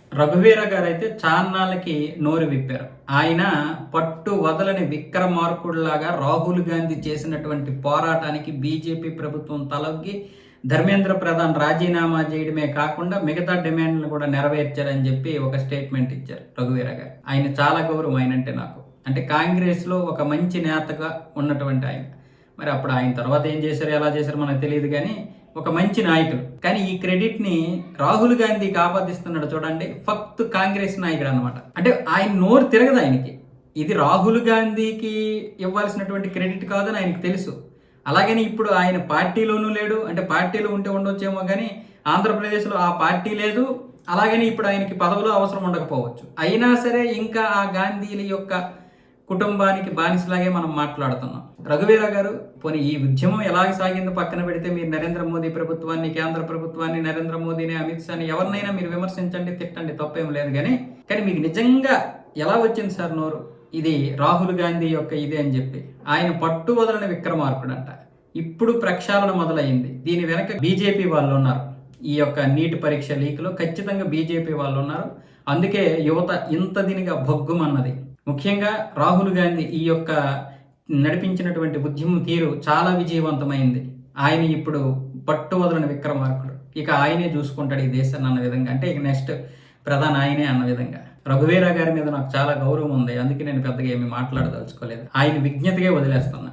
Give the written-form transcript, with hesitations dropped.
రఘువీర గారు అయితే చాన్నాళ్ళకి నోరు విప్పారు. ఆయన పట్టు వదలని విక్రమార్కుడిలాగా రాహుల్ గాంధీ చేసినటువంటి పోరాటానికి బీజేపీ ప్రభుత్వం తలొగ్గి ధర్మేంద్ర ప్రధాన్ రాజీనామా చేయడమే కాకుండా మిగతా డిమాండ్లు కూడా నెరవేర్చారని చెప్పి ఒక స్టేట్మెంట్ ఇచ్చారు రఘువీర గారు. ఆయన చాలా గౌరవం ఆయనంటే నాకు. అంటే కాంగ్రెస్లో ఒక మంచి నేతగా ఉన్నటువంటి ఆయన. మరి అప్పుడు ఆయన తర్వాత ఏం చేశారు, ఎలా చేశారు మనకు తెలియదు, కానీ ఒక మంచి నాయకుడు. కానీ ఈ క్రెడిట్ని రాహుల్ గాంధీకి ఆపాదిస్తున్నాడు చూడండి. ఫక్త్ కాంగ్రెస్ నాయకుడు అనమాట. అంటే ఆయన నోరు తిరగదు ఆయనకి. ఇది రాహుల్ గాంధీకి ఇవ్వాల్సినటువంటి క్రెడిట్ కాదని ఆయనకు తెలుసు. అలాగని ఇప్పుడు ఆయన పార్టీలోనూ లేడు. అంటే పార్టీలో ఉంటే ఉండొచ్చేమో కానీ ఆంధ్రప్రదేశ్లో ఆ పార్టీ లేదు. అలాగని ఇప్పుడు ఆయనకి పదవులు అవసరం ఉండకపోవచ్చు. అయినా సరే ఇంకా ఆ గాంధీల యొక్క కుటుంబానికి బానిసలాగే మనం మాట్లాడుతున్నాం. రఘువీర గారు పోనీ ఈ ఉద్యమం ఎలాగ సాగిందో పక్కన పెడితే, మీరు నరేంద్ర మోదీ ప్రభుత్వాన్ని, కేంద్ర ప్రభుత్వాన్ని, నరేంద్ర మోదీని, అమిత్ షాని ఎవరినైనా మీరు విమర్శించండి, తిట్టండి, తప్పేం లేదు. కానీ మీకు నిజంగా ఎలా వచ్చింది సార్ నోరు? ఇది రాహుల్ గాంధీ యొక్క ఇదే అని చెప్పి. ఆయన పట్టు వదలని విక్రమార్కుడు అంట. ఇప్పుడు ప్రక్షాళన మొదలైంది. దీని వెనక బీజేపీ వాళ్ళు ఉన్నారు. ఈ యొక్క నీట్ పరీక్ష లీక్లో ఖచ్చితంగా బీజేపీ వాళ్ళు ఉన్నారు. అందుకే యువత ఇంత దీనిగా భగ్గుమన్నది. ముఖ్యంగా రాహుల్ గాంధీ ఈ యొక్క నడిపించినటువంటి ఉద్యమం తీరు చాలా విజయవంతమైంది. ఆయన ఇప్పుడు పట్టు వదలని విక్రమార్కుడు. ఇక ఆయనే చూసుకుంటాడు ఈ దేశాన్ని అన్న విధంగా. అంటే ఇక నెక్స్ట్ ప్రధాని ఆయనే అన్న విధంగా. రఘువీర గారి మీద నాకు చాలా గౌరవం ఉంది. అందుకే నేను పెద్దగా ఏమీ మాట్లాడదలుచుకోలేదు. ఆయన విజ్ఞతగా వదిలేస్తున్నా.